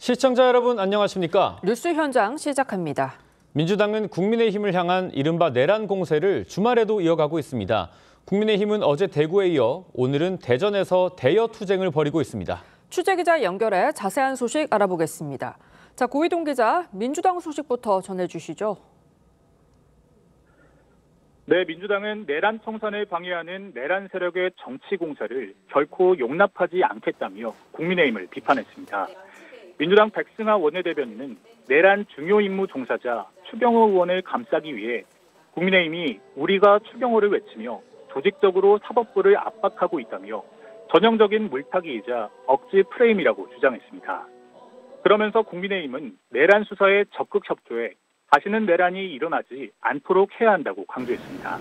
시청자 여러분 안녕하십니까? 뉴스 현장 시작합니다. 민주당은 국민의힘을 향한 이른바 내란 공세를 주말에도 이어가고 있습니다. 국민의힘은 어제 대구에 이어 오늘은 대전에서 대여 투쟁을 벌이고 있습니다. 취재기자 연결해 자세한 소식 알아보겠습니다. 자, 고희동 기자, 민주당 소식부터 전해주시죠. 네, 민주당은 내란 청산을 방해하는 내란 세력의 정치 공세를 결코 용납하지 않겠다며 국민의힘을 비판했습니다. 민주당 백승하 원내대변인은 내란 중요 임무 종사자 추경호 의원을 감싸기 위해 국민의힘이 우리가 추경호를 외치며 조직적으로 사법부를 압박하고 있다며 전형적인 물타기이자 억지 프레임이라고 주장했습니다. 그러면서 국민의힘은 내란 수사에 적극 협조해 다시는 내란이 일어나지 않도록 해야 한다고 강조했습니다.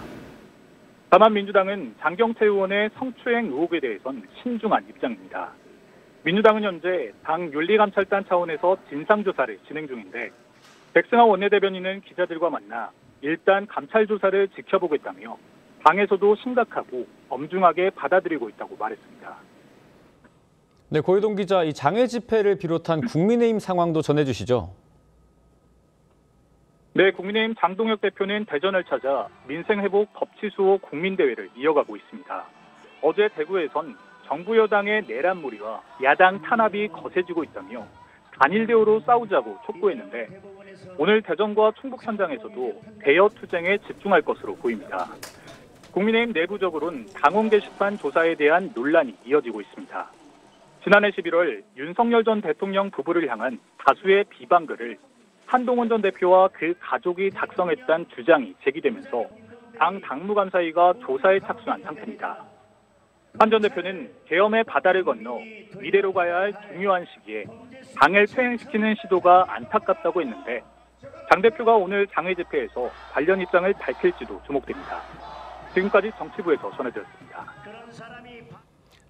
다만 민주당은 장경태 의원의 성추행 의혹에 대해선 신중한 입장입니다. 민주당은 현재 당 윤리감찰단 차원에서 진상조사를 진행 중인데 백승하 원내대변인은 기자들과 만나 일단 감찰 조사를 지켜보겠다며 당에서도 심각하고 엄중하게 받아들이고 있다고 말했습니다. 네, 고희동 기자, 이 장외 집회를 비롯한 국민의힘 상황도 전해주시죠. 네, 국민의힘 장동혁 대표는 대전을 찾아 민생회복 법치수호 국민대회를 이어가고 있습니다. 어제 대구에선 정부 여당의 내란몰이와 야당 탄압이 거세지고 있다며 단일 대우로 싸우자고 촉구했는데 오늘 대전과 충북 현장에서도 대여 투쟁에 집중할 것으로 보입니다. 국민의힘 내부적으로는 당원 게시판 조사에 대한 논란이 이어지고 있습니다. 지난해 11월 윤석열 전 대통령 부부를 향한 다수의 비방글을 한동훈 전 대표와 그 가족이 작성했다는 주장이 제기되면서 당 당무감사위가 조사에 착수한 상태입니다. 한 전 대표는 계엄의 바다를 건너 미래로 가야 할 중요한 시기에 당을 퇴행시키는 시도가 안타깝다고 했는데 장 대표가 오늘 장외 집회에서 관련 입장을 밝힐지도 주목됩니다. 지금까지 정치부에서 전해드렸습니다.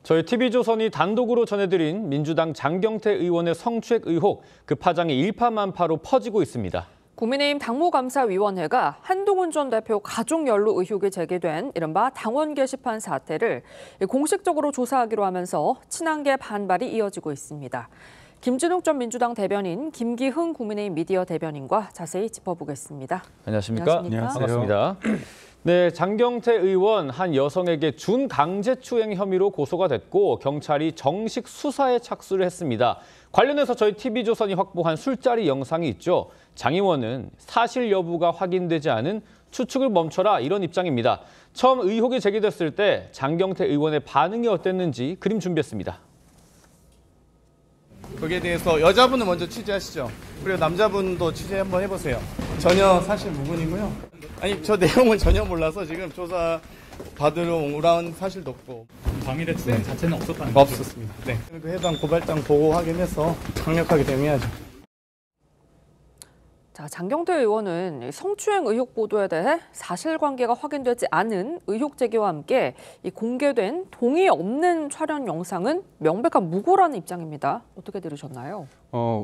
저희 TV조선이 단독으로 전해드린 민주당 장경태 의원의 성추행 의혹, 그 파장이 일파만파로 퍼지고 있습니다. 국민의힘 당무감사위원회가 한동훈 전 대표 가족 연루 의혹이 제기된 이른바 당원 게시판 사태를 공식적으로 조사하기로 하면서 친한계 반발이 이어지고 있습니다. 김진욱 전 민주당 대변인, 김기흥 국민의힘 미디어 대변인과 자세히 짚어보겠습니다. 안녕하십니까? 반갑습니다. 네, 장경태 의원 한 여성에게 준강제추행 혐의로 고소가 됐고 경찰이 정식 수사에 착수를 했습니다. 관련해서 저희 TV조선이 확보한 술자리 영상이 있죠. 장 의원은 사실 여부가 확인되지 않은 추측을 멈춰라 이런 입장입니다. 처음 의혹이 제기됐을 때 장경태 의원의 반응이 어땠는지 그림 준비했습니다. 거기에 대해서 여자분은 먼저 취재하시죠. 그리고 남자분도 취재 한번 해보세요. 전혀 사실 무근이고요. 아니 저 내용은 전혀 몰라서 지금 조사 받으러 오라는 사실도 없고. 당일에 추행 자체는 없었다는 거죠? 없었습니다. 네. 그 해당 고발장 보고 확인해서 강력하게 대응해야죠. 자, 장경태 의원은 성추행 의혹 보도에 대해 사실관계가 확인되지 않은 의혹 제기와 함께 이 공개된 동의 없는 촬영 영상은 명백한 무고라는 입장입니다. 어떻게 들으셨나요?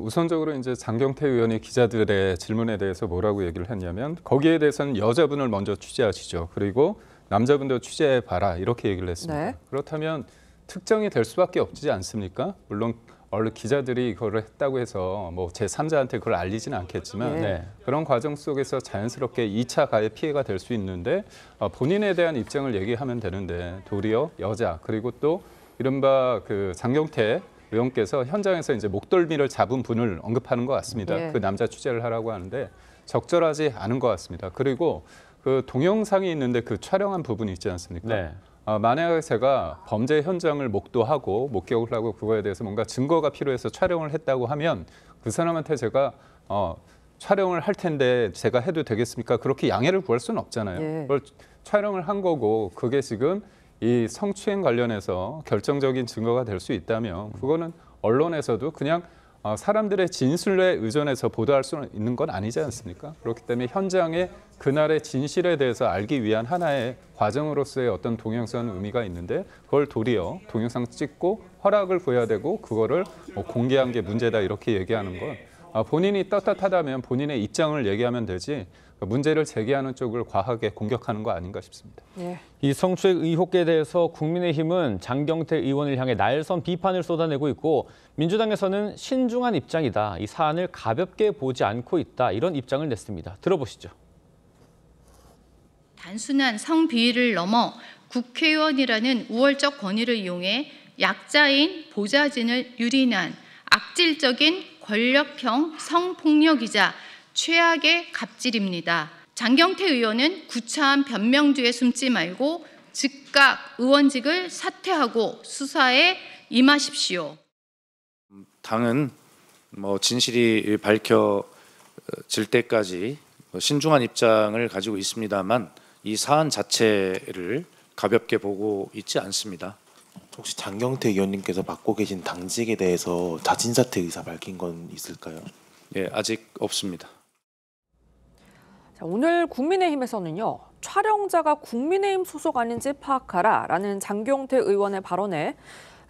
우선적으로 이제 장경태 의원이 기자들의 질문에 대해서 뭐라고 얘기를 했냐면 거기에 대해서는 여자분을 먼저 취재하시죠. 그리고 남자분도 취재해봐라 이렇게 얘기를 했습니다. 네. 그렇다면 특정이 될 수밖에 없지 않습니까? 물론 얼른 기자들이 이거를 했다고 해서 뭐 제3자한테 그걸 알리지는 않겠지만 네. 그런 과정 속에서 자연스럽게 2차 가해 피해가 될 수 있는데 본인에 대한 입장을 얘기하면 되는데 도리어 여자 그리고 또 이른바 그 장경태 의원께서 현장에서 이제 목덜미를 잡은 분을 언급하는 것 같습니다. 네. 그 남자 취재를 하라고 하는데 적절하지 않은 것 같습니다. 그리고 그 동영상이 있는데 그 촬영한 부분이 있지 않습니까? 네. 만약에 제가 범죄 현장을 목도하고 목격을 하고 그거에 대해서 뭔가 증거가 필요해서 촬영을 했다고 하면 그 사람한테 제가 촬영을 할 텐데 제가 해도 되겠습니까? 그렇게 양해를 구할 수는 없잖아요. 예. 그걸 촬영을 한 거고 그게 지금 이 성추행 관련해서 결정적인 증거가 될 수 있다면 그거는 언론에서도 그냥 사람들의 진술에 의존해서 보도할 수 있는 건 아니지 않습니까? 그렇기 때문에 현장의 그날의 진실에 대해서 알기 위한 하나의 과정으로서의 어떤 동영상 의미가 있는데 그걸 도리어 동영상 찍고 허락을 구해야 되고 그거를 공개한 게 문제다 이렇게 얘기하는 건 본인이 떳떳하다면 본인의 입장을 얘기하면 되지 문제를 제기하는 쪽을 과하게 공격하는 거 아닌가 싶습니다. 예. 이 성추행 의혹에 대해서 국민의힘은 장경태 의원을 향해 날선 비판을 쏟아내고 있고 민주당에서는 신중한 입장이다. 이 사안을 가볍게 보지 않고 있다. 이런 입장을 냈습니다. 들어보시죠. 단순한 성비위를 넘어 국회의원이라는 우월적 권위를 이용해 약자인 보좌진을 유린한 악질적인 권력형 성폭력이자 최악의 갑질입니다. 장경태 의원은 구차한 변명 뒤에 숨지 말고 즉각 의원직을 사퇴하고 수사에 임하십시오. 당은 진실이 밝혀질 때까지 신중한 입장을 가지고 있습니다만 이 사안 자체를 가볍게 보고 있지 않습니다. 혹시 장경태 의원님께서 맡고 계신 당직에 대해서 자진사퇴 의사 밝힌 건 있을까요? 예, 아직 없습니다. 자, 오늘 국민의힘에서는요. 촬영자가 국민의힘 소속 아닌지 파악하라라는 장경태 의원의 발언에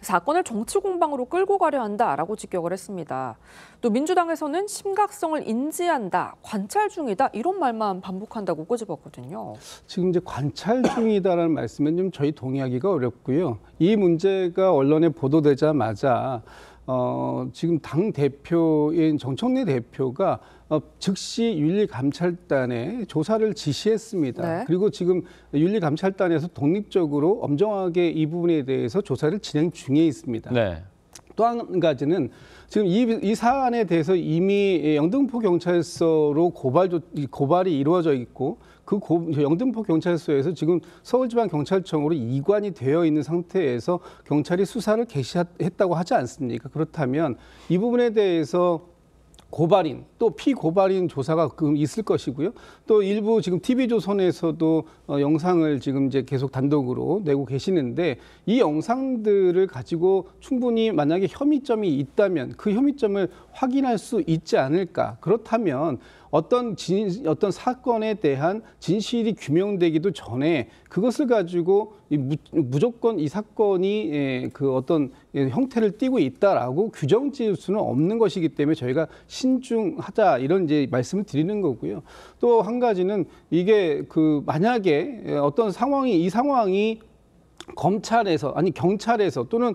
사건을 정치 공방으로 끌고 가려 한다라고 직격을 했습니다. 또 민주당에서는 심각성을 인지한다, 관찰 중이다 이런 말만 반복한다고 꼬집었거든요. 지금 이제 관찰 중이다라는 말씀은 좀 저희 동의하기가 어렵고요. 이 문제가 언론에 보도되자마자 지금 당 대표인 정청래 대표가 즉시 윤리감찰단에 조사를 지시했습니다. 네. 그리고 지금 윤리감찰단에서 독립적으로 엄정하게 이 부분에 대해서 조사를 진행 중에 있습니다. 네. 또 한 가지는 지금 이 사안에 대해서 이미 영등포 경찰서로 고발이 이루어져 있고 영등포 경찰서에서 지금 서울지방경찰청으로 이관이 되어 있는 상태에서 경찰이 수사를 개시했다고 하지 않습니까? 그렇다면 이 부분에 대해서 고발인 또 피고발인 조사가 있을 것이고요. 또 일부 지금 TV조선에서도 영상을 지금 이제 계속 단독으로 내고 계시는데 이 영상들을 가지고 충분히 만약에 혐의점이 있다면 그 혐의점을 확인할 수 있지 않을까. 그렇다면 어떤 사건에 대한 진실이 규명되기도 전에 그것을 가지고 무조건 이 사건이 그 어떤 형태를 띠고 있다라고 규정 지을 수는 없는 것이기 때문에 저희가 신중하자 이런 이제 말씀을 드리는 거고요. 또 한 가지는 이게 만약에 어떤 이 상황이 경찰에서 또는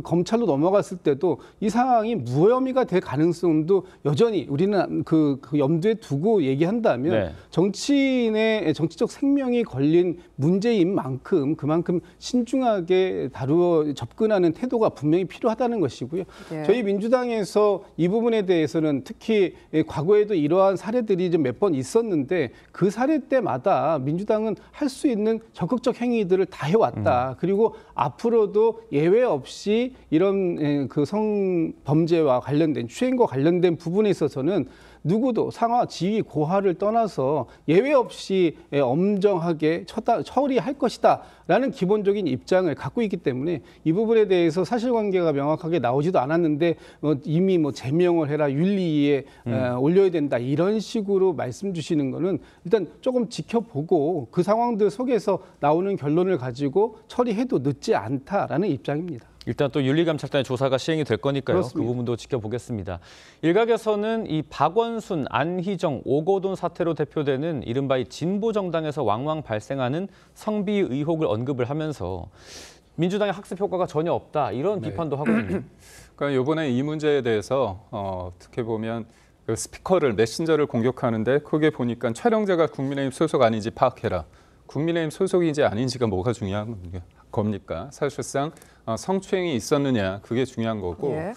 검찰로 넘어갔을 때도 이 상황이 무혐의가 될 가능성도 여전히 우리는 그 염두에 두고 얘기한다면 네. 정치인의 정치적 생명이 걸린 문제인 만큼 그만큼 신중하게 접근하는 태도가 분명히 필요하다는 것이고요. 네. 저희 민주당에서 이 부분에 대해서는 특히 과거에도 이러한 사례들이 좀 몇 번 있었는데 그 사례 때마다 민주당은 할 수 있는 적극적 행위들을 다 해왔다. 그리고 앞으로도 예외 없이 이런 그 성범죄와 관련된 추행과 관련된 부분에 있어서는 누구도 상하, 지위, 고하를 떠나서 예외 없이 엄정하게 처리할 것이다라는 기본적인 입장을 갖고 있기 때문에 이 부분에 대해서 사실관계가 명확하게 나오지도 않았는데 이미 제명을 해라, 윤리위에 올려야 된다 이런 식으로 말씀 주시는 거는 일단 조금 지켜보고 그 상황들 속에서 나오는 결론을 가지고 처리해도 늦지 않다라는 입장입니다. 일단 또 윤리감찰단의 조사가 시행이 될 거니까요. 그렇습니다. 그 부분도 지켜보겠습니다. 일각에서는 이 박원순, 안희정, 오거돈 사태로 대표되는 이른바 이 진보정당에서 왕왕 발생하는 성비위 의혹을 언급을 하면서 민주당의 학습 효과가 전혀 없다 이런 비판도 하거든요. 그러니까 이번에 이 문제에 대해서 어떻게 보면 그 스피커를 메신저를 공격하는데 그게 보니까 촬영자가 국민의힘 소속 아닌지 파악해라. 국민의힘 소속인지 아닌지가 뭐가 중요한 겁니까? 사실상 성추행이 있었느냐 그게 중요한 거고 예.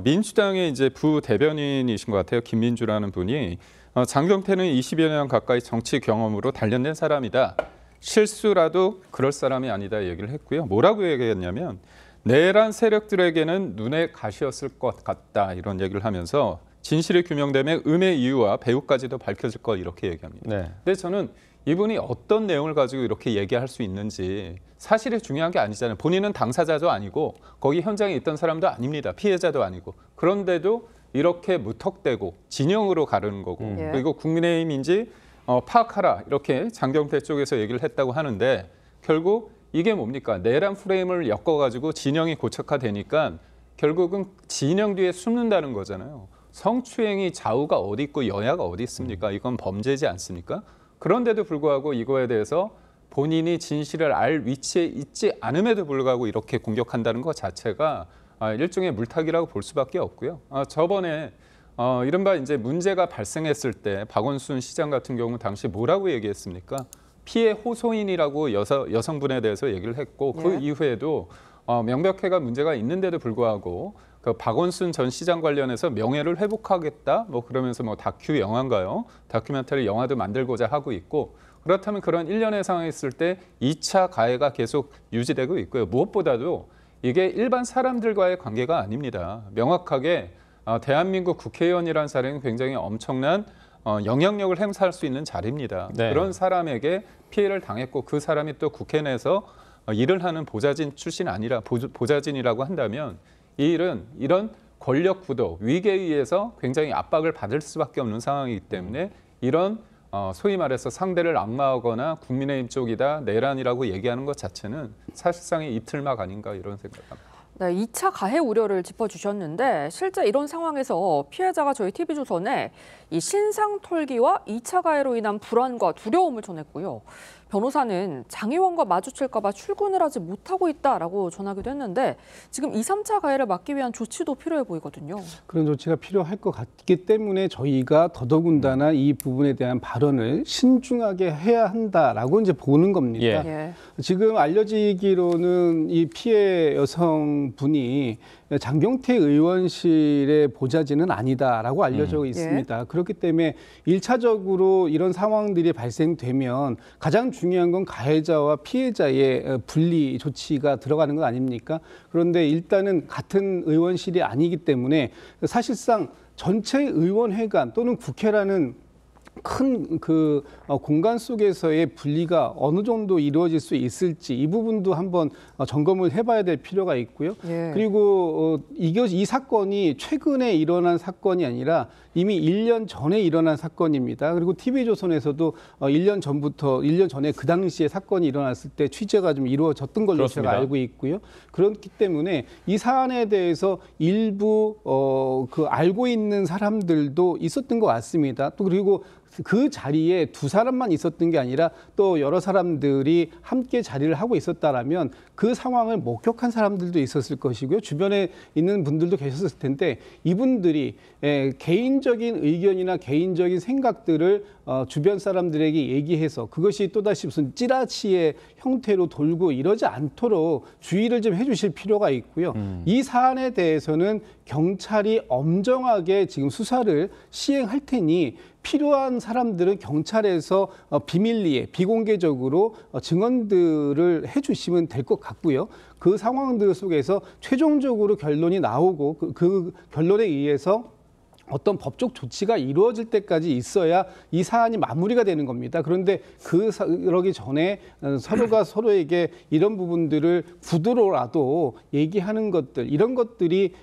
민주당의 이제 부대변인이신 것 같아요. 김민주라는 분이 장경태는 20여 년 가까이 정치 경험으로 단련된 사람이다. 실수라도 그럴 사람이 아니다 얘기를 했고요. 뭐라고 얘기했냐면 내란 세력들에게는 눈의 가시였을 것 같다 이런 얘기를 하면서 진실이 규명되면 음의 이유와 배후까지도 밝혀질 것 이렇게 얘기합니다. 네. 근데 저는 이분이 어떤 내용을 가지고 이렇게 얘기할 수 있는지 사실이 중요한 게 아니잖아요. 본인은 당사자도 아니고 거기 현장에 있던 사람도 아닙니다. 피해자도 아니고. 그런데도 이렇게 무턱대고 진영으로 가르는 거고 예. 그리고 국민의힘인지 파악하라 이렇게 장경태 쪽에서 얘기를 했다고 하는데 결국 이게 뭡니까? 내란 프레임을 엮어가지고 진영이 고착화되니까 결국은 진영 뒤에 숨는다는 거잖아요. 성추행이 좌우가 어디 있고 여야가 어디 있습니까? 이건 범죄지 않습니까? 그런데도 불구하고 이거에 대해서 본인이 진실을 알 위치에 있지 않음에도 불구하고 이렇게 공격한다는 것 자체가 일종의 물타기라고 볼 수밖에 없고요. 저번에 이른바 이제 문제가 발생했을 때 박원순 시장 같은 경우 당시 뭐라고 얘기했습니까? 피해 호소인이라고 여성분에 대해서 얘기를 했고 그 이후에도 명백해가 문제가 있는데도 불구하고 그 박원순 전 시장 관련해서 명예를 회복하겠다 뭐 그러면서 뭐 다큐 영화인가요? 다큐멘터리 영화도 만들고자 하고 있고 그렇다면 그런 일련의 상황이 있을 때 2차 가해가 계속 유지되고 있고요. 무엇보다도 이게 일반 사람들과의 관계가 아닙니다. 명확하게 대한민국 국회의원이라는 사람은 굉장히 엄청난 영향력을 행사할 수 있는 자리입니다. 네. 그런 사람에게 피해를 당했고 그 사람이 또 국회 내에서 일을 하는 보좌진 출신이 아니라 보좌진이라고 한다면 이 일은 이런 권력 구도, 위계에 의해서 굉장히 압박을 받을 수밖에 없는 상황이기 때문에 이런 소위 말해서 상대를 악마하거나 국민의힘 쪽이다, 내란이라고 얘기하는 것 자체는 사실상의 이틀막 아닌가 이런 생각합니다. 네, 2차 가해 우려를 짚어주셨는데 실제 이런 상황에서 피해자가 저희 TV조선에 이 신상 털기와 2차 가해로 인한 불안과 두려움을 전했고요. 변호사는 장 의원과 마주칠까 봐 출근을 하지 못하고 있다라고 전하기도 했는데 지금 2, 3차 가해를 막기 위한 조치도 필요해 보이거든요. 그런 조치가 필요할 것 같기 때문에 저희가 더더군다나 이 부분에 대한 발언을 신중하게 해야 한다라고 이제 보는 겁니다. 예. 지금 알려지기로는 이 피해 여성분이 장경태 의원실의 보좌진은 아니다라고 알려져 있습니다. 그렇기 때문에 1차적으로 이런 상황들이 발생되면 가장 중요한 건 가해자와 피해자의 분리 조치가 들어가는 것 아닙니까? 그런데 일단은 같은 의원실이 아니기 때문에 사실상 전체 의원회관 또는 국회라는 큰 공간 속에서의 분리가 어느 정도 이루어질 수 있을지 이 부분도 한번 점검을 해봐야 될 필요가 있고요. 그리고 이 사건이 최근에 일어난 사건이 아니라 이미 1년 전에 일어난 사건입니다. 그리고 TV조선에서도 1년 전에 그 당시에 사건이 일어났을 때 취재가 좀 이루어졌던 걸로 그렇습니다. 제가 알고 있고요. 그렇기 때문에 이 사안에 대해서 일부 알고 있는 사람들도 있었던 것 같습니다. 또 그리고 그 자리에 두 사람만 있었던 게 아니라 또 여러 사람들이 함께 자리를 하고 있었다라면 그 상황을 목격한 사람들도 있었을 것이고요. 주변에 있는 분들도 계셨을 텐데 이분들이 개인적인 의견이나 개인적인 생각들을 주변 사람들에게 얘기해서 그것이 또다시 무슨 찌라시의 형태로 돌고 이러지 않도록 주의를 좀 해주실 필요가 있고요. 이 사안에 대해서는 경찰이 엄정하게 지금 수사를 시행할 테니 필요한 사람들은 경찰에서 비밀리에 비공개적으로 증언들을 해주시면 될 것 같고요. 그 상황들 속에서 최종적으로 결론이 나오고 그 결론에 의해서 어떤 법적 조치가 이루어질 때까지 있어야 이 사안이 마무리가 되는 겁니다. 그런데 그러기 전에 서로가 서로에게 이런 부분들을 구두로라도 얘기하는 것들 이런 것들이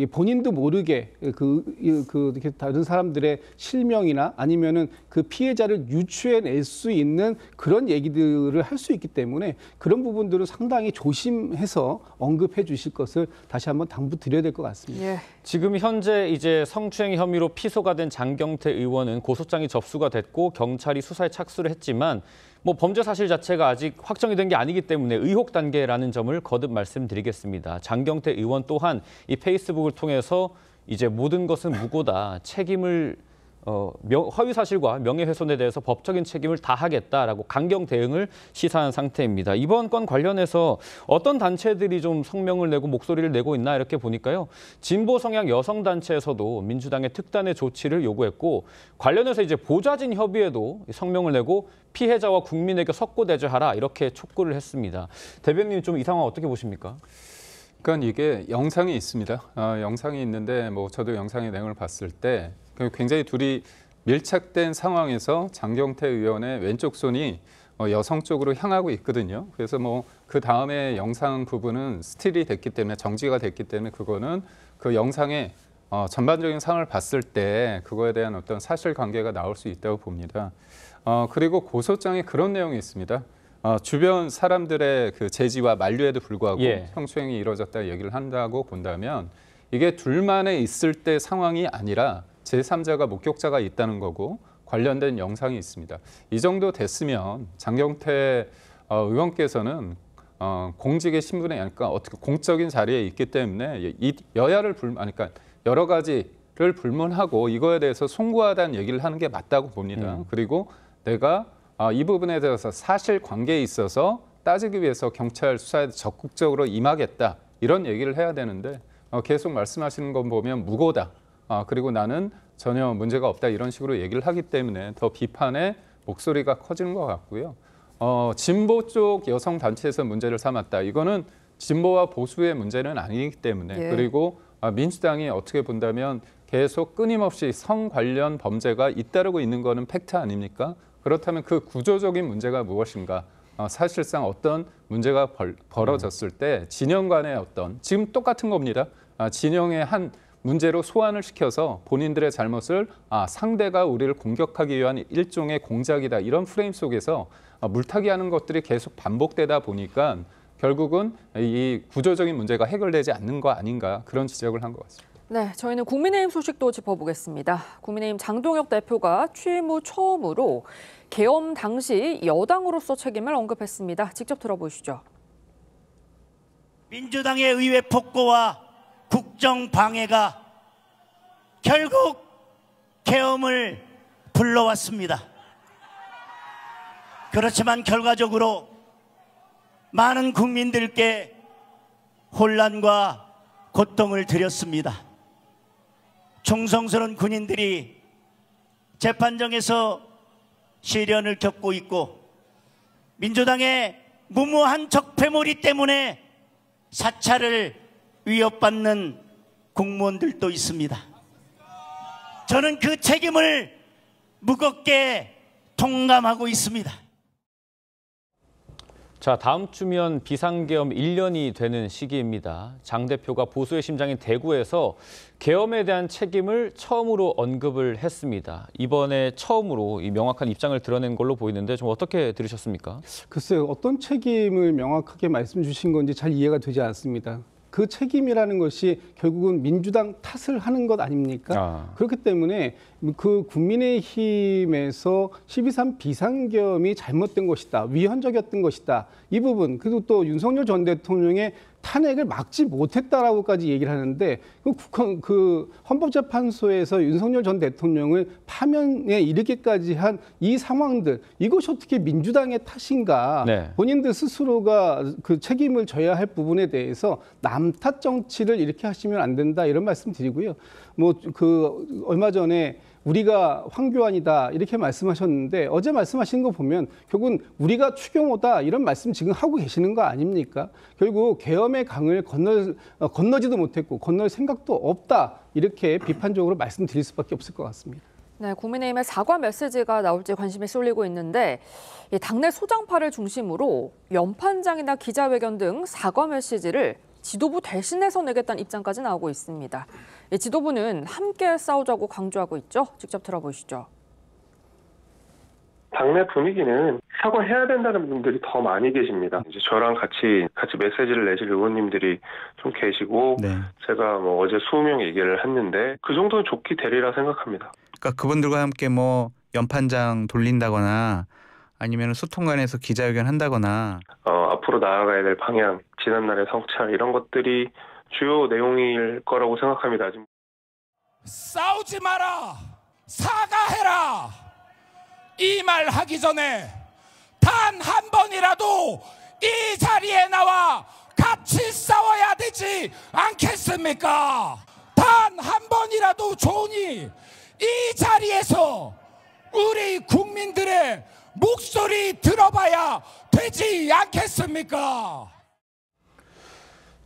본인도 모르게 이렇게 다른 사람들의 실명이나 아니면은 그 피해자를 유추해낼 수 있는 그런 얘기들을 할 수 있기 때문에 그런 부분들은 상당히 조심해서 언급해 주실 것을 다시 한번 당부드려야 될 것 같습니다. 지금 현재 이제 성추행 혐의로 피소가 된 장경태 의원은 고소장이 접수가 됐고 경찰이 수사에 착수를 했지만 뭐 범죄 사실 자체가 아직 확정이 된 게 아니기 때문에 의혹 단계라는 점을 거듭 말씀드리겠습니다. 장경태 의원 또한 이 페이스북을 통해서 이제 모든 것은 무고다. 책임을 허위 사실과 명예훼손에 대해서 법적인 책임을 다하겠다라고 강경 대응을 시사한 상태입니다. 이번 건 관련해서 어떤 단체들이 좀 성명을 내고 목소리를 내고 있나 이렇게 보니까요. 진보 성향 여성 단체에서도 민주당의 특단의 조치를 요구했고 관련해서 이제 보좌진 협의회도 성명을 내고 피해자와 국민에게 석고대죄하라 이렇게 촉구를 했습니다. 대변인 좀 이 상황 어떻게 보십니까? 그러니까 이게 영상이 있습니다. 영상이 있는데 뭐 저도 영상의 내용을 봤을 때 굉장히 둘이 밀착된 상황에서 장경태 의원의 왼쪽 손이 여성 쪽으로 향하고 있거든요. 그래서 뭐 그 다음에 영상 부분은 스틸이 됐기 때문에 정지가 됐기 때문에 그거는 그 영상의 전반적인 상황을 봤을 때 그거에 대한 어떤 사실관계가 나올 수 있다고 봅니다. 그리고 고소장에 그런 내용이 있습니다. 주변 사람들의 그 제지와 만류에도 불구하고 성추행이 이루어졌다 얘기를 한다고 본다면 이게 둘만에 있을 때 상황이 아니라 제3자가 목격자가 있다는 거고 관련된 영상이 있습니다. 이 정도 됐으면 장경태 의원께서는 공직의 신분에 그러니까 어떻게 공적인 자리에 있기 때문에 이 여야를 그러니까 여러 가지를 불문하고 이거에 대해서 송구하다는 얘기를 하는 게 맞다고 봅니다. 그리고 내가 이 부분에 대해서 사실관계에 있어서 따지기 위해서 경찰 수사에 적극적으로 임하겠다 이런 얘기를 해야 되는데 계속 말씀하시는 건 보면 무고다. 그리고 나는 전혀 문제가 없다 이런 식으로 얘기를 하기 때문에 더 비판의 목소리가 커지는 것 같고요. 진보 쪽 여성 단체에서 문제를 삼았다. 이거는 진보와 보수의 문제는 아니기 때문에 예. 그리고 민주당이 어떻게 본다면 계속 끊임없이 성 관련 범죄가 잇따르고 있는 거는 팩트 아닙니까? 그렇다면 그 구조적인 문제가 무엇인가? 사실상 어떤 문제가 벌어졌을 때 진영 간의 지금 똑같은 겁니다. 진영의 한 문제로 소환을 시켜서 본인들의 잘못을 상대가 우리를 공격하기 위한 일종의 공작이다. 이런 프레임 속에서 물타기하는 것들이 계속 반복되다 보니까 결국은 이 구조적인 문제가 해결되지 않는 거 아닌가 그런 지적을 한 것 같습니다. 네, 저희는 국민의힘 소식도 짚어보겠습니다. 국민의힘 장동혁 대표가 취임 후 처음으로 계엄 당시 여당으로서 책임을 언급했습니다. 직접 들어보시죠. 민주당의 의회 폭거와 국정 방해가 결국 계엄을 불러왔습니다. 그렇지만 결과적으로 많은 국민들께 혼란과 고통을 드렸습니다. 충성스러운 군인들이 재판정에서 시련을 겪고 있고 민주당의 무모한 적폐몰이 때문에 사찰을 위협받는 공무원들도 있습니다. 저는 그 책임을 무겁게 통감하고 있습니다. 자, 다음 주면 비상계엄 1년이 되는 시기입니다. 장 대표가 보수의 심장인 대구에서 계엄에 대한 책임을 처음으로 언급을 했습니다. 이번에 처음으로 이 명확한 입장을 드러낸 걸로 보이는데 좀 어떻게 들으셨습니까? 글쎄요, 어떤 책임을 명확하게 말씀 주신 건지 잘 이해가 되지 않습니다. 그 책임이라는 것이 결국은 민주당 탓을 하는 것 아닙니까? 그렇기 때문에 그 국민의힘에서 12.3 비상계엄이 잘못된 것이다, 위헌적이었던 것이다. 이 부분, 그리고 또 윤석열 전 대통령의 탄핵을 막지 못했다라고까지 얘기를 하는데 그 헌법재판소에서 윤석열 전 대통령을 파면에 이르기까지 한 이 상황들, 이것이 어떻게 민주당의 탓인가? 네. 본인들 스스로가 그 책임을 져야 할 부분에 대해서 남탓 정치를 이렇게 하시면 안 된다 이런 말씀 드리고요. 뭐 그 얼마 전에 우리가 황교안이다 이렇게 말씀하셨는데 어제 말씀하시는 거 보면 결국은 우리가 추경호다 이런 말씀 지금 하고 계시는 거 아닙니까? 결국 계엄의 강을 건너지도 못했고 건널 생각도 없다 이렇게 비판적으로 말씀드릴 수밖에 없을 것 같습니다. 네, 국민의힘의 사과 메시지가 나올지 관심이 쏠리고 있는데 당내 소장파를 중심으로 연판장이나 기자회견 등 사과 메시지를 지도부 대신해서 내겠다는 입장까지 나오고 있습니다. 지도부는 함께 싸우자고 강조하고 있죠. 직접 들어보시죠. 당내 분위기는 사과해야 된다는 분들이 더 많이 계십니다. 이제 저랑 같이 메시지를 내실 의원님들이 좀 계시고 네. 제가 뭐 어제 20명 얘기를 했는데 그 정도는 좋게 되리라 생각합니다. 그러니까 그분들과 함께 뭐 연판장 돌린다거나 아니면 소통관에서 기자회견 한다거나 앞으로 나아가야 될 방향, 지난날의 성찰 이런 것들이 주요 내용일 거라고 생각합니다. 싸우지 마라, 사과해라 이 말 하기 전에 단 한 번이라도 이 자리에 나와 같이 싸워야 되지 않겠습니까? 단 한 번이라도 좋으니 이 자리에서 우리 국민들의 목소리 들어봐야 되지 않겠습니까?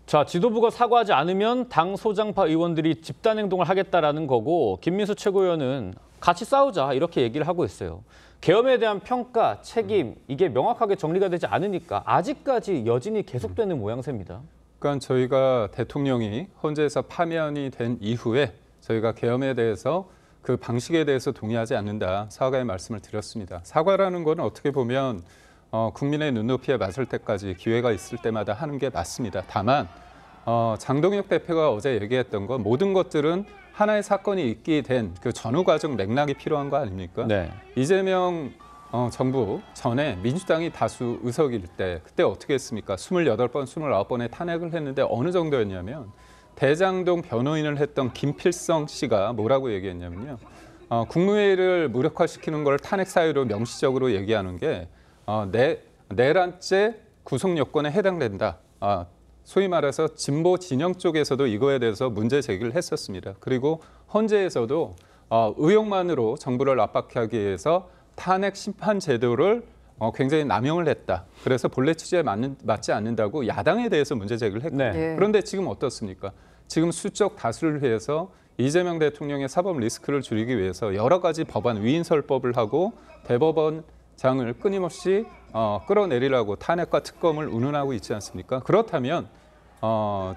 자, 지도부가 사과하지 않으면 당 소장파 의원들이 집단 행동을 하겠다라는 거고 김민수 최고위원은 같이 싸우자 이렇게 얘기를 하고 있어요. 계엄에 대한 평가, 책임 이게 명확하게 정리가 되지 않으니까 아직까지 여진이 계속되는 모양새입니다. 그러니까 저희가 대통령이 헌재에서 파면이 된 이후에 저희가 계엄에 대해서 그 방식에 대해서 동의하지 않는다. 사과의 말씀을 드렸습니다. 사과라는 건 어떻게 보면 국민의 눈높이에 맞을 때까지 기회가 있을 때마다 하는 게 맞습니다. 다만 장동혁 대표가 어제 얘기했던 건 모든 것들은 하나의 사건이 있게 된 그 전후 과정 맥락이 필요한 거 아닙니까? 네. 이재명 정부 전에 민주당이 다수 의석일 때 그때 어떻게 했습니까? 28번, 29번의 탄핵을 했는데 어느 정도였냐면 대장동 변호인을 했던 김필성 씨가 뭐라고 얘기했냐면요. 국무회의를 무력화시키는 걸 탄핵 사유로 명시적으로 얘기하는 게 내란죄 구속 요건에 해당된다. 소위 말해서 진보 진영 쪽에서도 이거에 대해서 문제 제기를 했었습니다. 그리고 헌재에서도 의혹만으로 정부를 압박하기 위해서 탄핵 심판 제도를 굉장히 남용을 했다. 그래서 본래 취지에 맞지 않는다고 야당에 대해서 문제 제기를 했거든요. 네. 그런데 지금 어떻습니까? 지금 수적 다수를 위해서 이재명 대통령의 사법 리스크를 줄이기 위해서 여러 가지 법안 위인설법을 하고 대법원장을 끊임없이 끌어내리라고 탄핵과 특검을 운운하고 있지 않습니까? 그렇다면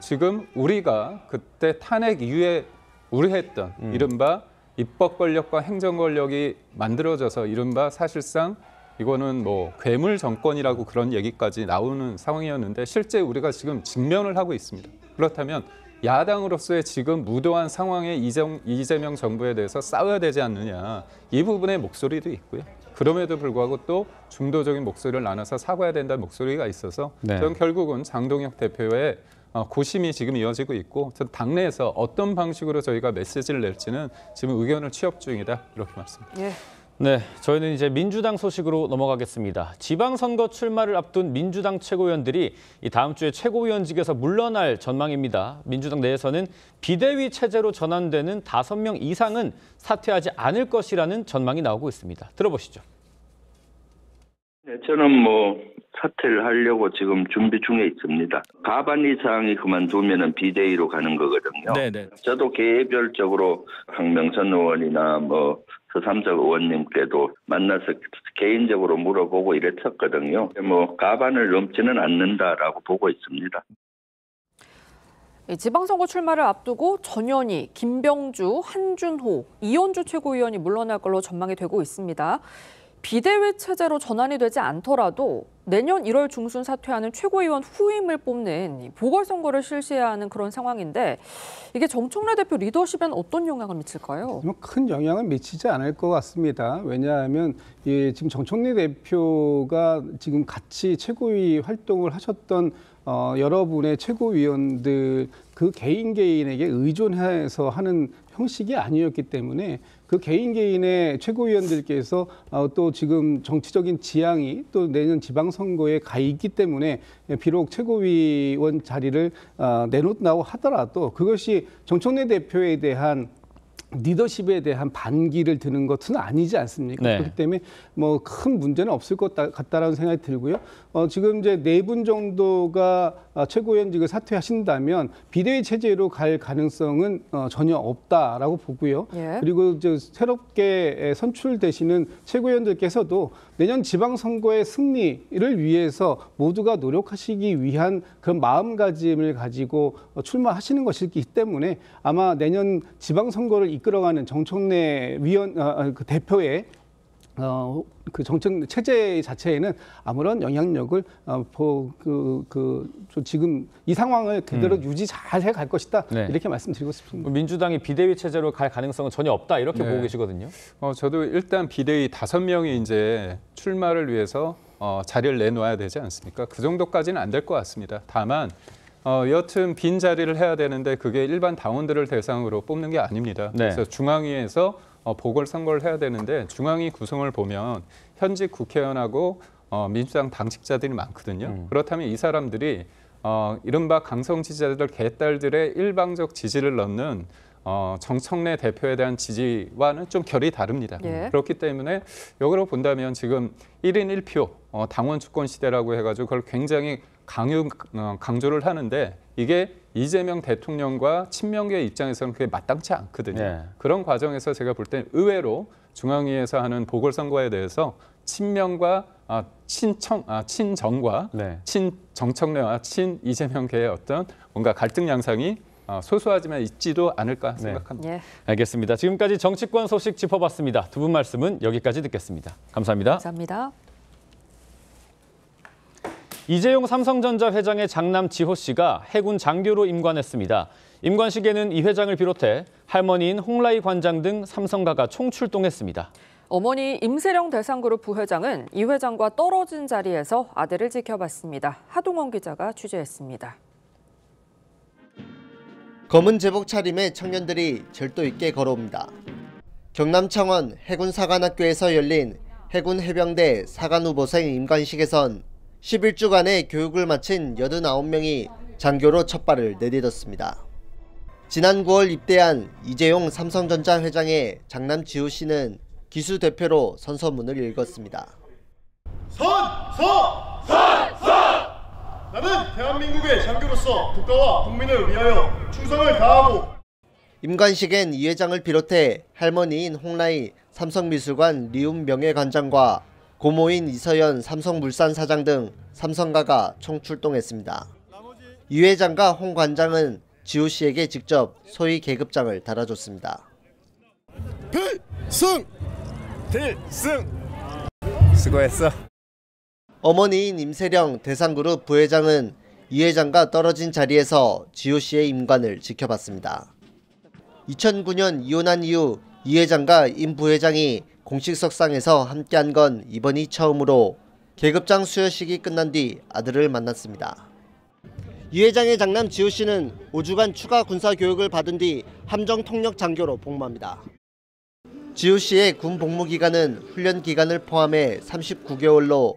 지금 우리가 그때 탄핵 이후에 우려했던 이른바 입법 권력과 행정 권력이 만들어져서 이른바 사실상 이거는 뭐 괴물 정권이라고 그런 얘기까지 나오는 상황이었는데 실제 우리가 지금 직면을 하고 있습니다. 그렇다면 야당으로서의 지금 무도한 상황에 이재명 정부에 대해서 싸워야 되지 않느냐, 이 부분의 목소리도 있고요. 그럼에도 불구하고 또 중도적인 목소리를 나눠서 사과해야 된다는 목소리가 있어서 저는 결국은 장동혁 대표의 고심이 지금 이어지고 있고 당내에서 어떤 방식으로 저희가 메시지를 낼지는 지금 의견을 취업 중이다, 이렇게 말씀드립니다. 예. 네, 저희는 이제 민주당 소식으로 넘어가겠습니다. 지방선거 출마를 앞둔 민주당 최고위원들이 이 다음 주에 최고위원직에서 물러날 전망입니다. 민주당 내에서는 비대위 체제로 전환되는 5명 이상은 사퇴하지 않을 것이라는 전망이 나오고 있습니다. 들어보시죠. 네, 저는 사퇴를 하려고 지금 준비 중에 있습니다. 과반 이상이 그만두면은 비대위로 가는 거거든요. 네네. 저도 개별적으로 황명선 의원이나 서삼석 의원님께도 만나서 개인적으로 물어보고 이랬었거든요. 과반을 넘지는 않는다라고 보고 있습니다. 지방선거 출마를 앞두고 전현희, 김병주, 한준호, 이현주 최고위원이 물러날 걸로 전망이 되고 있습니다. 비대위 체제로 전환이 되지 않더라도 내년 1월 중순 사퇴하는 최고위원 후임을 뽑는 보궐선거를 실시해야 하는 그런 상황인데 이게 정청래 대표 리더십엔 어떤 영향을 미칠까요? 큰 영향을 미치지 않을 것 같습니다. 왜냐하면 지금 정청래 대표가 지금 같이 최고위 활동을 하셨던 여러분의 최고위원들 그 개인에게 의존해서 하는 형식이 아니었기 때문에 그 개인의 최고위원들께서 또 지금 정치적인 지향이 또 내년 지방선거에 가 있기 때문에 비록 최고위원 자리를 내놓는다고 하더라도 그것이 정청래 대표에 대한 리더십에 대한 반기를 드는 것은 아니지 않습니까? 네. 그렇기 때문에 큰 문제는 없을 것 같다라는 생각이 들고요. 지금 이제 4분 정도가 최고위원직을 사퇴하신다면 비대위 체제로 갈 가능성은 전혀 없다라고 보고요. 예. 그리고 새롭게 선출되시는 최고위원들께서도 내년 지방선거의 승리를 위해서 모두가 노력하시기 위한 그런 마음가짐을 가지고 출마하시는 것이기 때문에 아마 내년 지방선거를 이끌어가는 정청래 그 대표의 그 정책 체제 자체에는 아무런 영향력을 지금 이 상황을 그대로 유지 잘 해갈 것이다. 네. 이렇게 말씀드리고 싶습니다. 민주당이 비대위 체제로 갈 가능성은 전혀 없다, 이렇게 보고 계시거든요. 저도 일단 비대위 5명이 이제 출마를 위해서 자리를 내놓아야 되지 않습니까? 그 정도까지는 안 될 것 같습니다. 다만 여튼 빈 자리를 해야 되는데 그게 일반 당원들을 대상으로 뽑는 게 아닙니다. 네. 그래서 중앙위에서 보궐선거를 해야 되는데 중앙위 구성을 보면 현직 국회의원하고 민주당 당직자들이 많거든요. 그렇다면 이 사람들이 이른바 강성 지지자들 개딸들의 일방적 지지를 넣는 정청래 대표에 대한 지지와는 좀 결이 다릅니다. 예. 그렇기 때문에 역으로 본다면 지금 1인 1표 당원 주권 시대라고 해가지고 그걸 굉장히 강조를 하는데 이게 이재명 대통령과 친명계의 입장에서는 그게 마땅치 않거든요. 네. 그런 과정에서 제가 볼 땐 의외로 중앙위에서 하는 보궐선거에 대해서 친명과 친정과 친정청래와 친 이재명계의 어떤 뭔가 갈등 양상이 소소하지만 있지도 않을까 생각합니다. 예. 알겠습니다. 지금까지 정치권 소식 짚어봤습니다. 두 분 말씀은 여기까지 듣겠습니다. 감사합니다. 감사합니다. 이재용 삼성전자 회장의 장남 지호 씨가 해군 장교로 임관했습니다. 임관식에는 이 회장을 비롯해 할머니인 홍라희 관장 등 삼성가가 총출동했습니다. 어머니 임세령 대상그룹 부회장은 이 회장과 떨어진 자리에서 아들을 지켜봤습니다. 하동원 기자가 취재했습니다. 검은 제복 차림의 청년들이 절도 있게 걸어옵니다. 경남 창원 해군사관학교에서 열린 해군 해병대 사관후보생 임관식에선 11주간의 교육을 마친 89명이 장교로 첫 발을 내딛었습니다. 지난 9월 입대한 이재용 삼성전자 회장의 장남 지호 씨는 기수 대표로 선서문을 읽었습니다. 나는 대한민국의 장교로서 국가와 국민을 위하여 충성을 다하고. 임관식엔 이 회장을 비롯해 할머니인 홍라희 삼성미술관 리움 명예관장과 고모인 이서연 삼성물산 사장 등 삼성가가 총출동했습니다. 이 회장과 홍 관장은 지호 씨에게 직접 소위 계급장을 달아줬습니다. 필승! 수고했어. 어머니인 임세령 대상그룹 부회장은 이 회장과 떨어진 자리에서 지호 씨의 임관을 지켜봤습니다. 2009년 이혼한 이후 이 회장과 임 부회장이 공식 석상에서 함께한 건 이번이 처음으로 계급장 수여식이 끝난 뒤 아들을 만났습니다. 이 회장의 장남 지호 씨는 5주간 추가 군사 교육을 받은 뒤 함정 통역 장교로 복무합니다. 지호 씨의 군 복무 기간은 훈련 기간을 포함해 39개월로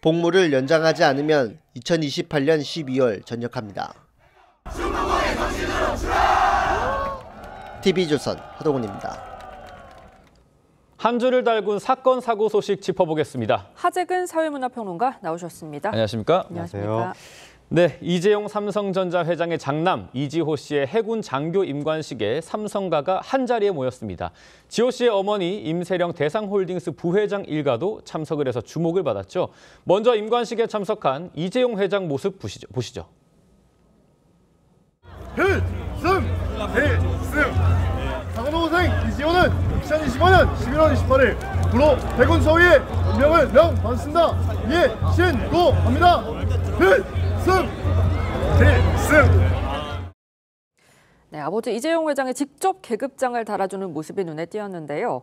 복무를 연장하지 않으면 2028년 12월 전역합니다. TV조선 하동훈입니다. 한 줄을 달군 사건 사고 소식 짚어보겠습니다. 하재근 사회문화평론가 나오셨습니다. 안녕하십니까? 안녕하십니까? 네, 이재용 삼성전자 회장의 장남 이지호 씨의 해군 장교 임관식에 삼성가가 한자리에 모였습니다. 지호 씨의 어머니 임세령 대상홀딩스 부회장 일가도 참석을 해서 주목을 받았죠. 먼저 임관식에 참석한 이재용 회장 모습 보시죠. 필승! 사관후보생 이지호는 2025년 11월 28일 구로 해군 서위에 임명을 명받습니다. 예, 신고합니다. 필승! 네, 아버지 이재용 회장이 직접 계급장을 달아주는 모습이 눈에 띄었는데요.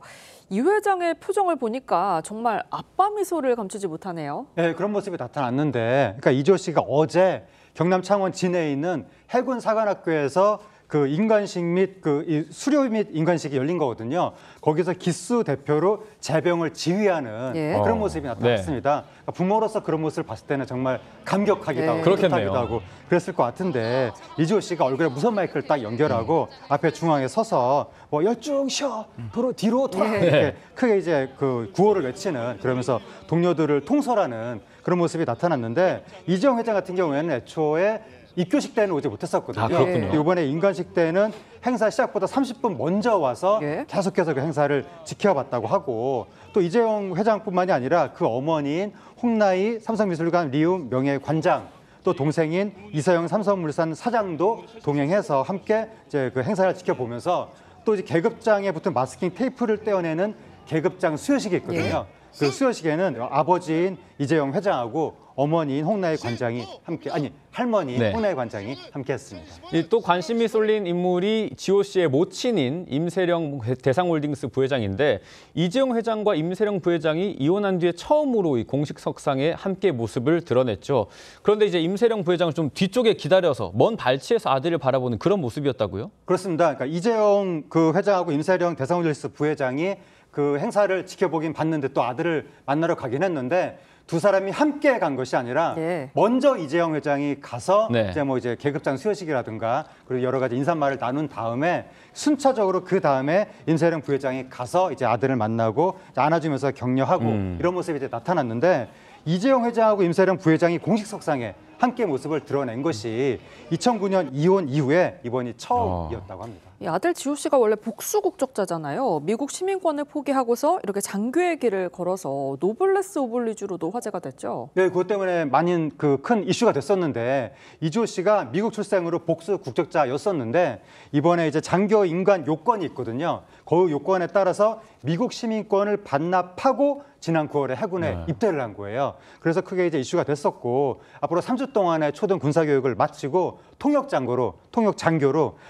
이 회장의 표정을 보니까 정말 아빠 미소를 감추지 못하네요. 네, 그런 모습이 나타났는데, 그러니까 이지호 씨가 어제 경남 창원 진해에 있는 해군 사관학교에서 그 임관식 및 그 수료 및 임관식이 열린 거거든요. 거기서 기수 대표로 재병을 지휘하는 그런 모습이 나타났습니다. 그러니까 부모로서 그런 모습을 봤을 때는 정말 감격하기도 하고 뿌듯하기도 하고 그랬을 것 같은데 이지호 씨가 얼굴에 무선 마이크를 딱 연결하고 앞에 중앙에 서서 뭐 열중 쉬어 뒤로 돌아 이렇게 크게 이제 그 구호를 외치는 그러면서 동료들을 통솔하는 그런 모습이 나타났는데 이재용 회장 같은 경우에는 애초에 입교식 때는 오지 못했었거든요. 그렇군요. 이번에 임관식 때는 행사 시작보다 30분 먼저 와서 계속해서 그 행사를 지켜봤다고 하고 또 이재용 회장뿐만이 아니라 그 어머니인 홍라희 삼성미술관 리움 명예관장 또 동생인 이서영 삼성물산 사장도 동행해서 함께 이제 그 행사를 지켜보면서 또 이제 계급장에 붙은 마스킹 테이프를 떼어내는 계급장 수여식이 있거든요. 그 수여식에는 아버지인 이재용 회장하고 어머니인 홍라희 관장이 함께 할머니인 홍라희 관장이 함께했습니다. 또 관심이 쏠린 인물이 지호 씨의 모친인 임세령 대상홀딩스 부회장인데 이재용 회장과 임세령 부회장이 이혼한 뒤에 처음으로 이 공식 석상에 함께 모습을 드러냈죠. 그런데 이제 임세령 부회장을 좀 뒤쪽에 기다려서 먼 발치에서 아들을 바라보는 그런 모습이었다고요? 그렇습니다. 그러니까 이재용 그 회장하고 임세령 대상홀딩스 부회장이 그 행사를 지켜보긴 봤는데 또 아들을 만나러 가긴 했는데 두 사람이 함께 간 것이 아니라 먼저 이재용 회장이 가서 이제 계급장 수여식이라든가 그리고 여러 가지 인사말을 나눈 다음에 순차적으로 그 다음에 임세령 부회장이 가서 이제 아들을 만나고 안아주면서 격려하고 이런 모습이 이제 나타났는데 이재용 회장하고 임세령 부회장이 공식 석상에 함께 모습을 드러낸 것이 2009년 이혼 이후에 이번이 처음이었다고 합니다. 이 아들 지호 씨가 원래 복수 국적자잖아요. 미국 시민권을 포기하고서 이렇게 장교의 길을 걸어서 노블레스 오블리주로도 화제가 됐죠. 네, 그것 때문에 많은 큰 이슈가 됐었는데 이지호 씨가 미국 출생으로 복수 국적자였었는데 이번에 이제 장교 임관 요건이 있거든요. 그 요건에 따라서 미국 시민권을 반납하고 지난 9월에 해군에 입대를 한 거예요. 그래서 크게 이제 이슈가 됐었고 앞으로 3주 동안의 초등 군사 교육을 마치고 통역장교로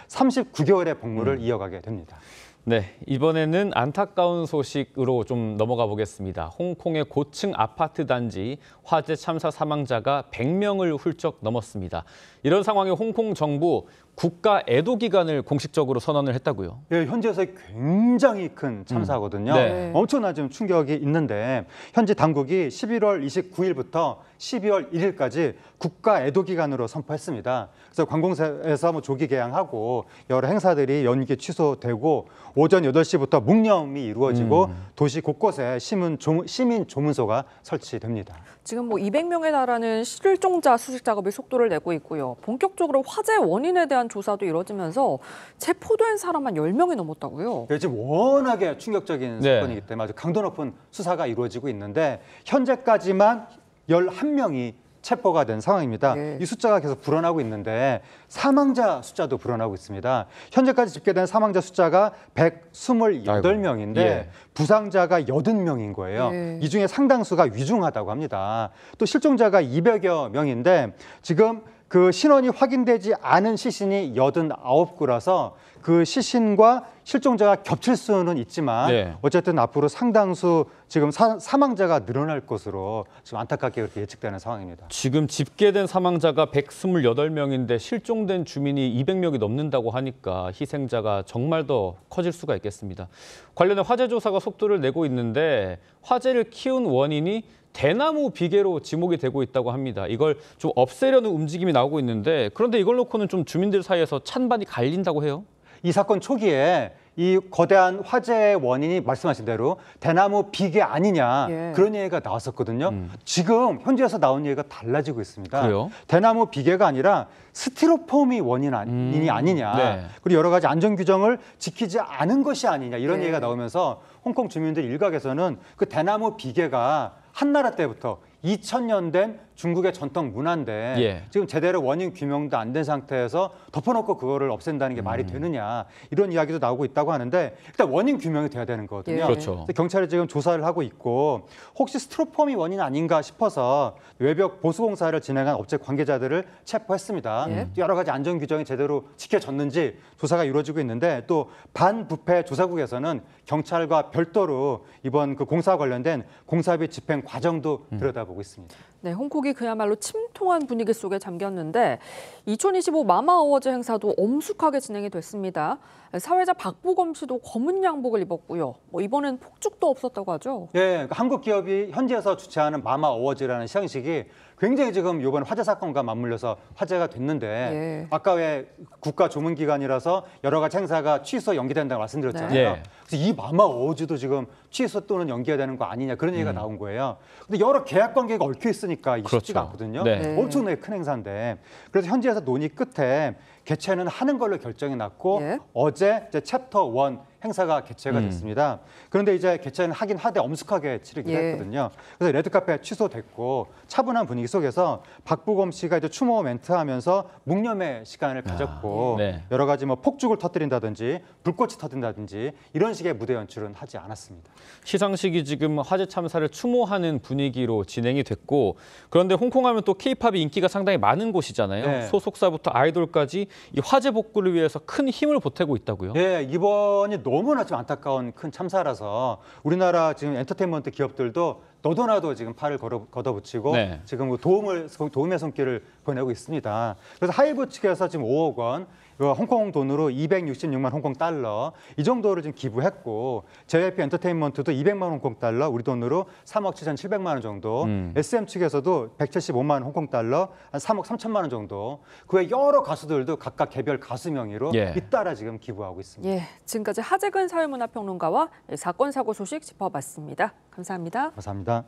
39개월의 복무를 이어가게 됩니다. 네, 이번에는 안타까운 소식으로 좀 넘어가 보겠습니다. 홍콩의 고층 아파트 단지 화재 참사 사망자가 100명을 훌쩍 넘었습니다. 이런 상황에 홍콩 정부 국가 애도 기간을 공식적으로 선언을 했다고요? 예, 현지에서 굉장히 큰 참사거든요. 네. 엄청난 좀 충격이 있는데 현지 당국이 11월 29일부터 12월 1일까지 국가 애도 기간으로 선포했습니다. 그래서 관공서에서 뭐 조기 개항하고 여러 행사들이 연기 취소되고 오전 8시부터 묵념이 이루어지고 도시 곳곳에 시민 조문소가 설치됩니다. 지금 뭐 200명에 달하는 실종자 수색 작업이 속도를 내고 있고요. 본격적으로 화재 원인에 대한 조사도 이뤄지면서 체포된 사람만 10명이 넘었다고요. 네, 지금 워낙에 충격적인 사건이기 때문에 아주 강도 높은 수사가 이루어지고 있는데 현재까지만 11명이 체포가 된 상황입니다. 이 숫자가 계속 불어나고 있는데 사망자 숫자도 불어나고 있습니다. 현재까지 집계된 사망자 숫자가 128명인데 부상자가 80명인 거예요. 이 중에 상당수가 위중하다고 합니다. 또 실종자가 200여 명인데 지금 그 신원이 확인되지 않은 시신이 89구라서 그 시신과 실종자가 겹칠 수는 있지만 어쨌든 앞으로 상당수 지금 사망자가 늘어날 것으로 지금 안타깝게 그렇게 예측되는 상황입니다. 지금 집계된 사망자가 128명인데 실종된 주민이 200명이 넘는다고 하니까 희생자가 정말 더 커질 수가 있겠습니다. 관련해 화재 조사가 속도를 내고 있는데 화재를 키운 원인이 대나무 비계로 지목이 되고 있다고 합니다. 이걸 좀 없애려는 움직임이 나오고 있는데 그런데 이걸 놓고는 좀 주민들 사이에서 찬반이 갈린다고 해요. 이 사건 초기에 이 거대한 화재의 원인이 말씀하신 대로 대나무 비계 아니냐 그런 얘기가 나왔었거든요. 지금 현지에서 나온 얘기가 달라지고 있습니다. 그래요? 대나무 비계가 아니라 스티로폼이 원인이 아니냐. 그리고 여러 가지 안전 규정을 지키지 않은 것이 아니냐 이런 얘기가 나오면서 홍콩 주민들 일각에서는 그 대나무 비계가 한나라 때부터 2000년 된 중국의 전통 문화인데 지금 제대로 원인 규명도 안 된 상태에서 덮어놓고 그거를 없앤다는 게 말이 되느냐 이런 이야기도 나오고 있다고 하는데 일단 원인 규명이 돼야 되는 거거든요. 그렇죠. 경찰이 지금 조사를 하고 있고 혹시 스티로폼이 원인 아닌가 싶어서 외벽 보수 공사를 진행한 업체 관계자들을 체포했습니다. 여러 가지 안전 규정이 제대로 지켜졌는지 조사가 이루어지고 있는데 또 반부패 조사국에서는 경찰과 별도로 이번 그 공사와 관련된 공사비 집행 과정도 들여다보고 있습니다. 네, 홍콩이 그야말로 침통한 분위기 속에 잠겼는데 2025 마마 어워즈 행사도 엄숙하게 진행이 됐습니다. 사회자 박보검 씨도 검은 양복을 입었고요. 이번엔 폭죽도 없었다고 하죠. 예, 한국 기업이 현지에서 주최하는 마마 어워즈라는 시상식이 굉장히 지금 이번 화재 사건과 맞물려서 화제가 됐는데 아까 왜 국가 조문기관이라서 여러 가지 행사가 취소 연기된다고 말씀드렸잖아요. 그래서 이 마마 어워즈도 지금 취소 또는 연기가 되는 거 아니냐 그런 얘기가 나온 거예요. 근데 여러 계약 관계가 얽혀 있으니까 이게 쉽지가 않거든요. 엄청나게 큰 행사인데 그래서 현지에서 논의 끝에 개최는 하는 걸로 결정이 났고 어제 이제 챕터 1 행사가 개최가 됐습니다. 그런데 이제 개최는 하긴 하되 엄숙하게 치르기로 했거든요. 그래서 레드카페 취소됐고 차분한 분위기 속에서 박보검 씨가 이제 추모 멘트하면서 묵념의 시간을 가졌고 여러 가지 뭐 폭죽을 터뜨린다든지 불꽃이 터진다든지 이런 식의 무대 연출은 하지 않았습니다. 시상식이 지금 화재 참사를 추모하는 분위기로 진행이 됐고 그런데 홍콩하면 또 K-팝이 인기가 상당히 많은 곳이잖아요. 소속사부터 아이돌까지 이 화재 복구를 위해서 큰 힘을 보태고 있다고요? 네, 이번이 너무나 좀 안타까운 큰 참사라서 우리나라 지금 엔터테인먼트 기업들도 너도나도 지금 팔을 걷어붙이고 지금 도움의 손길을 보내고 있습니다. 그래서 하이브 측에서 지금 5억 원, 홍콩 돈으로 266만 홍콩 달러 이 정도를 지금 기부했고 JYP 엔터테인먼트도 200만 홍콩 달러, 우리 돈으로 3억 7,700만 원 정도, SM 측에서도 175만 홍콩 달러, 한 3억 3천만 원 정도, 그 외 여러 가수들도 각각 개별 가수 명의로 잇따라 지금 기부하고 있습니다. 지금까지 하재근 사회문화평론가와 사건 사고 소식 짚어봤습니다. 감사합니다. 감사합니다.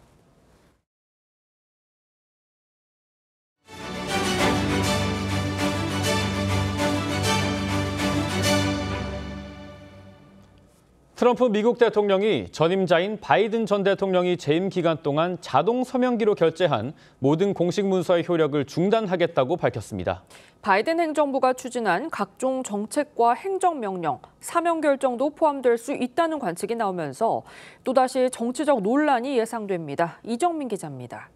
트럼프 미국 대통령이 전임자인 바이든 전 대통령이 재임 기간 동안 자동 서명기로 결제한 모든 공식 문서의 효력을 중단하겠다고 밝혔습니다. 바이든 행정부가 추진한 각종 정책과 행정명령, 사면 결정도 포함될 수 있다는 관측이 나오면서 또다시 정치적 논란이 예상됩니다. 이정민 기자입니다.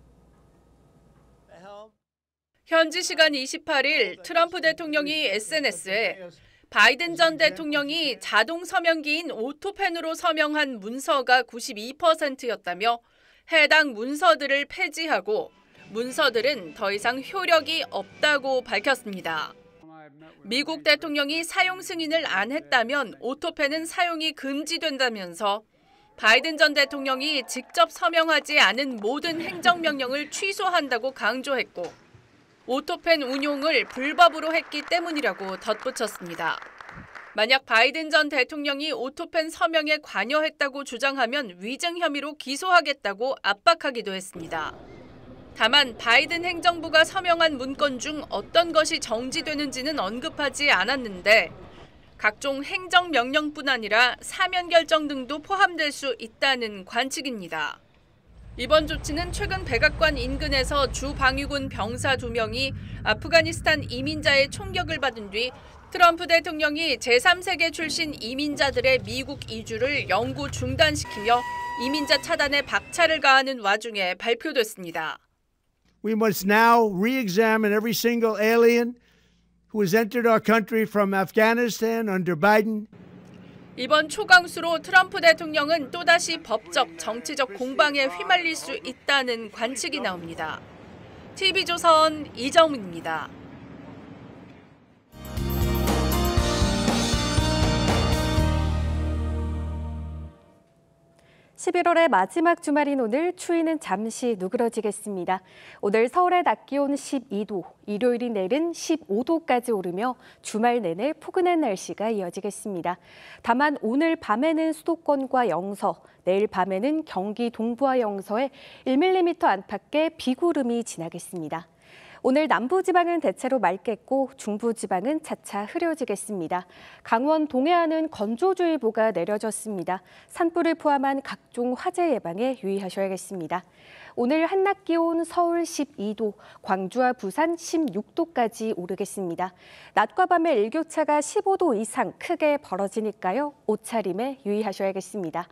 현지 시간 28일 트럼프 대통령이 SNS에 바이든 전 대통령이 자동 서명기인 오토펜으로 서명한 문서가 92%였다며 해당 문서들을 폐지하고 문서들은 더 이상 효력이 없다고 밝혔습니다. 미국 대통령이 사용 승인을 안 했다면 오토펜은 사용이 금지된다면서 바이든 전 대통령이 직접 서명하지 않은 모든 행정명령을 취소한다고 강조했고 오토펜 운용을 불법으로 했기 때문이라고 덧붙였습니다. 만약 바이든 전 대통령이 오토펜 서명에 관여했다고 주장하면 위증 혐의로 기소하겠다고 압박하기도 했습니다. 다만 바이든 행정부가 서명한 문건 중 어떤 것이 정지되는지는 언급하지 않았는데 각종 행정명령뿐 아니라 사면 결정 등도 포함될 수 있다는 관측입니다. 이번 조치는 최근 백악관 인근에서 주 방위군 병사 2명이 아프가니스탄 이민자의 총격을 받은 뒤 트럼프 대통령이 제3세계 출신 이민자들의 미국 이주를 영구 중단시키며 이민자 차단에 박차를 가하는 와중에 발표됐습니다. We must now re-examine every single alien who has entered our country from Afghanistan under Biden. 이번 초강수로 트럼프 대통령은 또다시 법적, 정치적 공방에 휘말릴 수 있다는 관측이 나옵니다. TV조선 이정민입니다. 11월의 마지막 주말인 오늘 추위는 잠시 누그러지겠습니다. 오늘 서울의 낮 기온 12도, 일요일인 내일은 15도까지 오르며 주말 내내 포근한 날씨가 이어지겠습니다. 다만 오늘 밤에는 수도권과 영서, 내일 밤에는 경기 동부와 영서에 1mm 안팎의 비구름이 지나겠습니다. 오늘 남부지방은 대체로 맑겠고 중부지방은 차차 흐려지겠습니다. 강원 동해안은 건조주의보가 내려졌습니다. 산불을 포함한 각종 화재 예방에 유의하셔야겠습니다. 오늘 한낮 기온 서울 12도, 광주와 부산 16도까지 오르겠습니다. 낮과 밤의 일교차가 15도 이상 크게 벌어지니까요. 옷차림에 유의하셔야겠습니다.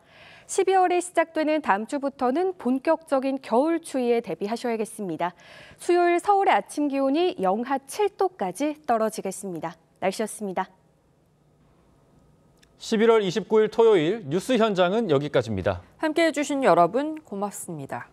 12월에 시작되는 다음 주부터는 본격적인 겨울 추위에 대비하셔야겠습니다. 수요일 서울의 아침 기온이 영하 7도까지 떨어지겠습니다. 날씨였습니다. 11월 29일 토요일 뉴스 현장은 여기까지입니다. 함께해 주신 여러분 고맙습니다.